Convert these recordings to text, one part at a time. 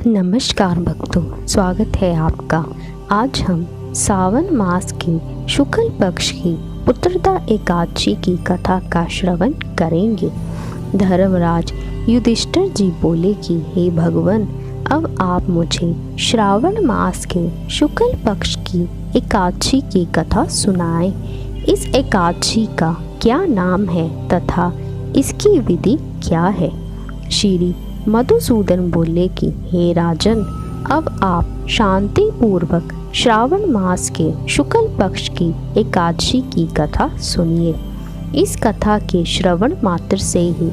नमस्कार भक्तों, स्वागत है आपका। आज हम सावन मास के शुक्ल पक्ष की पुत्रदा एकादशी की कथा का श्रवण करेंगे। धर्मराज युधिष्ठिर जी बोले कि हे भगवान, अब आप मुझे श्रावण मास के शुक्ल पक्ष की एकादशी की कथा सुनाएं। इस एकादशी का क्या नाम है तथा इसकी विधि क्या है? श्री मधुसूदन बोले कि हे राजन, अब आप शांति पूर्वक श्रावण मास के शुक्ल पक्ष की एकादशी की कथा सुनिए। इस कथा के श्रवण मात्र से ही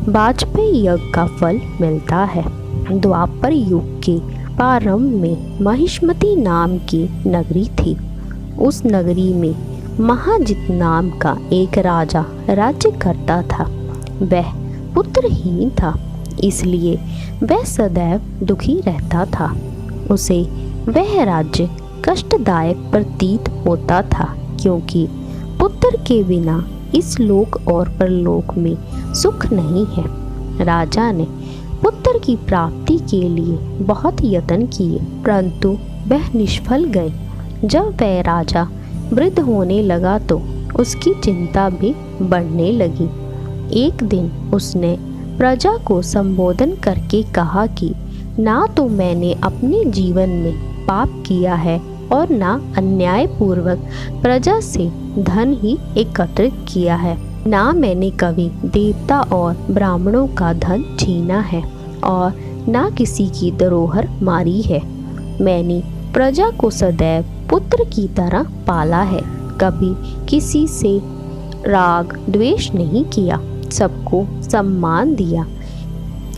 वाजपेयी यज्ञ का फल मिलता है। द्वापर युग के प्रारंभ में महिष्मती नाम की नगरी थी। उस नगरी में महाजित नाम का एक राजा राज्य करता था। वह पुत्रहीन था, इसलिए वह सदैव दुखी रहता था। उसे वह राज्य कष्टदायक प्रतीत होता था, क्योंकि पुत्र के बिना इस लोक और परलोक में सुख नहीं है। राजा ने पुत्र की प्राप्ति के लिए बहुत यत्न किए, परंतु वह निष्फल गए। जब वह राजा वृद्ध होने लगा तो उसकी चिंता भी बढ़ने लगी। एक दिन उसने प्रजा को संबोधन करके कहा कि ना तो मैंने अपने जीवन में पाप किया है और ना अन्याय पूर्वक प्रजा से धन ही एकत्रित किया है। ना मैंने कभी देवता और ब्राह्मणों का धन छीना है और ना किसी की धरोहर मारी है। मैंने प्रजा को सदैव पुत्र की तरह पाला है, कभी किसी से राग द्वेष नहीं किया, सबको सम्मान दिया।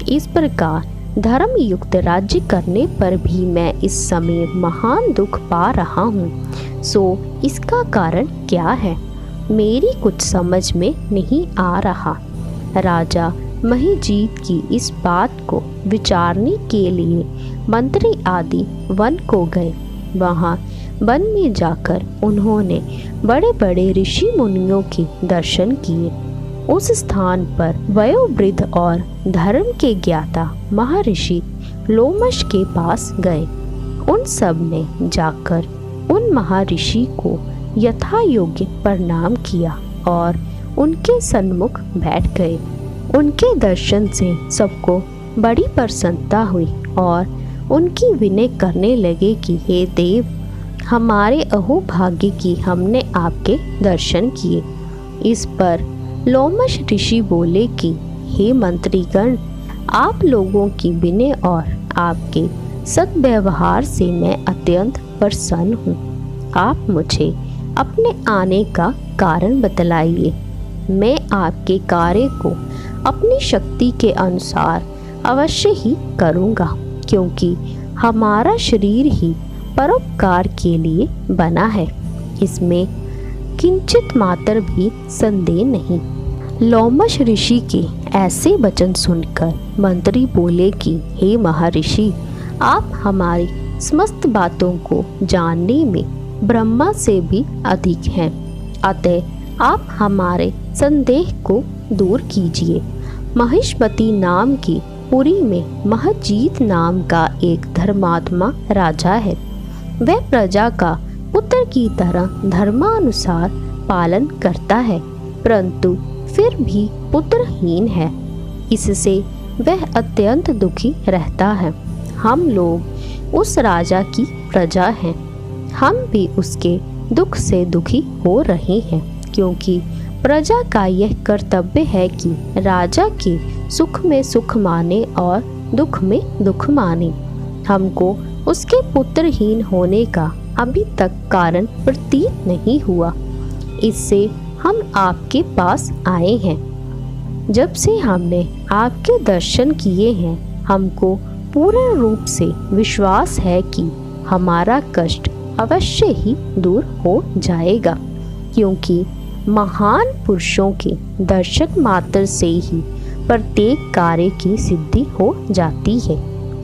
इस प्रकार धर्म युक्त राज्य करने पर भी मैं इस समय महान दुख पा रहा हूँ। सो इसका कारण क्या है, मेरी कुछ समझ में नहीं आ रहा। राजा महिजीत की इस बात को विचारने के लिए मंत्री आदि वन को गए। वहाँ वन में जाकर उन्होंने बड़े बड़े ऋषि मुनियों के दर्शन किए। उस स्थान पर वयोवृद्ध और धर्म के ज्ञाता महर्षि लोमश के पास गए। उन सब ने जाकर उन महर्षि को यथा योग्य प्रणाम किया और उनके सन्मुख बैठ गए। उनके दर्शन से सबको बड़ी प्रसन्नता हुई और उनकी विनय करने लगे कि हे देव, हमारे अहोभाग्य की हमने आपके दर्शन किए। इस पर लोमश ऋषि बोले कि हे मंत्रीगण, आप लोगों की विनय और आपके सद्व्यवहार से मैं अत्यंत प्रसन्न हूँ। आप मुझे अपने आने का कारण बतलाइए। मैं आपके कार्य को अपनी शक्ति के अनुसार अवश्य ही करूँगा, क्योंकि हमारा शरीर ही परोपकार के लिए बना है, इसमें किंचित मात्र भी संदेह नहीं। लोमश ऋषि के ऐसे वचन सुनकर मंत्री बोले कि हे महर्षि, आप हमारी समस्त बातों को जानने में ब्रह्मा से भी अधिक हैं, अतः आप हमारे संदेह को दूर कीजिए। महिष्मती नाम की पुरी में महजीत नाम का एक धर्मात्मा राजा है। वह प्रजा का पुत्र की तरह धर्मानुसार पालन करता है, परंतु फिर भी पुत्रहीन है। इससे वह अत्यंत दुखी रहता है। हम लोग उस राजा की प्रजा हैं। हम भी उसके दुख से दुखी हो रहे हैं, क्योंकि प्रजा का यह कर्तव्य है कि राजा के सुख में सुख माने और दुख में दुख माने। हमको उसके पुत्रहीन होने का अभी तक कारण प्रतीत नहीं हुआ। इससे हम आपके पास आए हैं। जब से हमने आपके दर्शन किए हैं, हमको पूर्ण रूप से विश्वास है कि हमारा कष्ट अवश्य ही दूर हो जाएगा, क्योंकि महान पुरुषों के दर्शन मात्र से ही प्रत्येक कार्य की सिद्धि हो जाती है।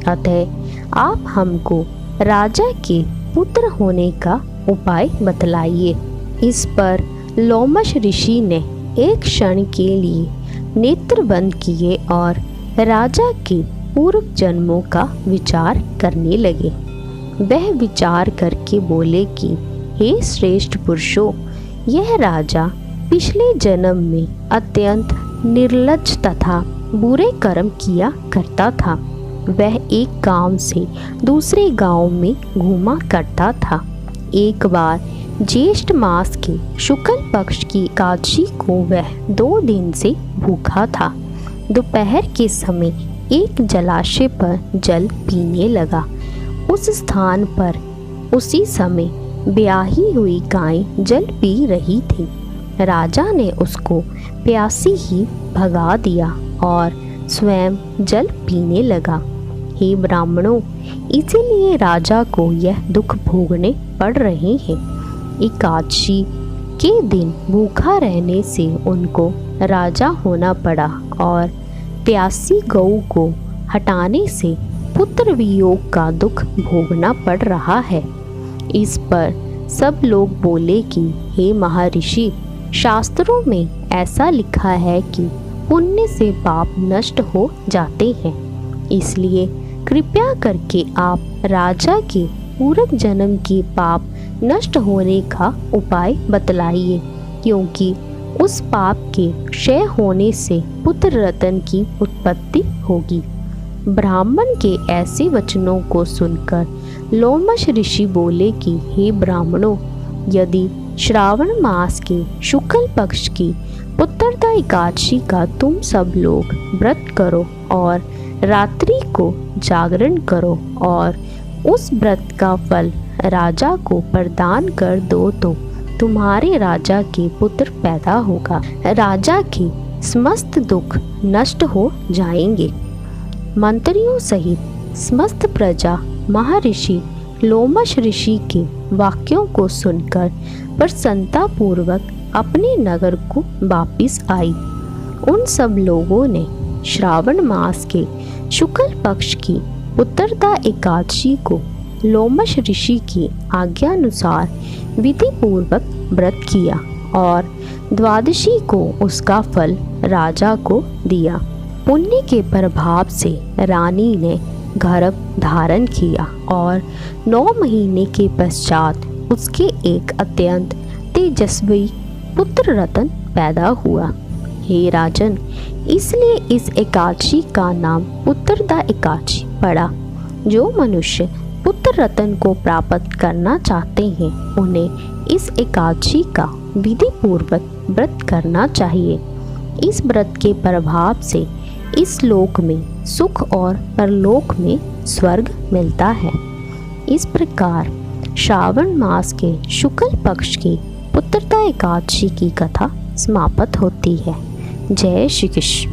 अतः आप हमको राजा के पुत्र होने का उपाय बतलाइए। इस पर लोमश ऋषि ने एक क्षण के लिए नेत्र बंद किए और राजा के पूर्व जन्मों का विचार करने लगे। वह विचार करके बोले कि हे श्रेष्ठ पुरुषों, यह राजा पिछले जन्म में अत्यंत निर्लज्ज तथा बुरे कर्म किया करता था। वह एक गांव से दूसरे गांव में घूमा करता था। एक बार ज्येष्ठ मास के शुक्ल पक्ष की एकादशी को वह 2 दिन से भूखा था। दोपहर के समय एक जलाशय पर जल पीने लगा। उस स्थान पर उसी समय ब्याही हुई गाय जल पी रही थी। राजा ने उसको प्यासी ही भगा दिया और स्वयं जल पीने लगा। हे ब्राह्मणों, इसीलिए राजा को यह दुख भोगने पड़ रहे हैं। एकादशी के दिन भूखा रहने से उनको राजा होना पड़ा और प्यासी गऊ को हटाने से पुत्र वियोग का दुख भोगना पड़ रहा है। इस पर सब लोग बोले कि हे महर्षि, शास्त्रों में ऐसा लिखा है कि पुण्य से पाप नष्ट हो जाते हैं, इसलिए कृपया करके आप राजा के पूर्व जन्म के पाप नष्ट होने का उपाय बतलाइए, क्योंकि उस पाप के क्षय होने से पुत्र रत्न की उत्पत्ति होगी। ब्राह्मण के ऐसे वचनों को सुनकर लोमश ऋषि बोले कि हे ब्राह्मणों, यदि श्रावण मास के शुक्ल पक्ष की पुत्रदा एकादशी का तुम सब लोग व्रत करो और रात्रि को जागरण करो और उस व्रत का फल राजा को प्रदान कर दो तो तुम्हारे राजा के पुत्र पैदा होगा। राजा के समस्त दुख नष्ट हो जाएंगे। मंत्रियों सहित समस्त प्रजा महर्षि लोमश ऋषि के वाक्यों को सुनकर प्रसन्नता पूर्वक अपने नगर को वापिस आई। उन सब लोगों ने श्रावण मास के शुक्ल पक्ष की उत्तरदा एकादशी को लोमश ऋषि की आज्ञानुसार विधि पूर्वक व्रत किया और द्वादशी को उसका फल राजा को दिया। पुण्य के प्रभाव से रानी ने गर्भ धारण किया और 9 महीने के पश्चात उसके एक अत्यंत तेजस्वी पुत्र रत्न पैदा हुआ। हे राजन, इसलिए इस एकादशी का नाम उत्तरदा एकादशी पड़ा। जो मनुष्य पुत्र रत्न को प्राप्त करना चाहते हैं, उन्हें इस एकादशी का विधि पूर्वक व्रत करना चाहिए। इस व्रत के प्रभाव से इस लोक में सुख और परलोक में स्वर्ग मिलता है। इस प्रकार श्रावण मास के शुक्ल पक्ष की पुत्रदा एकादशी की कथा समाप्त होती है। जय श्री कृष्ण।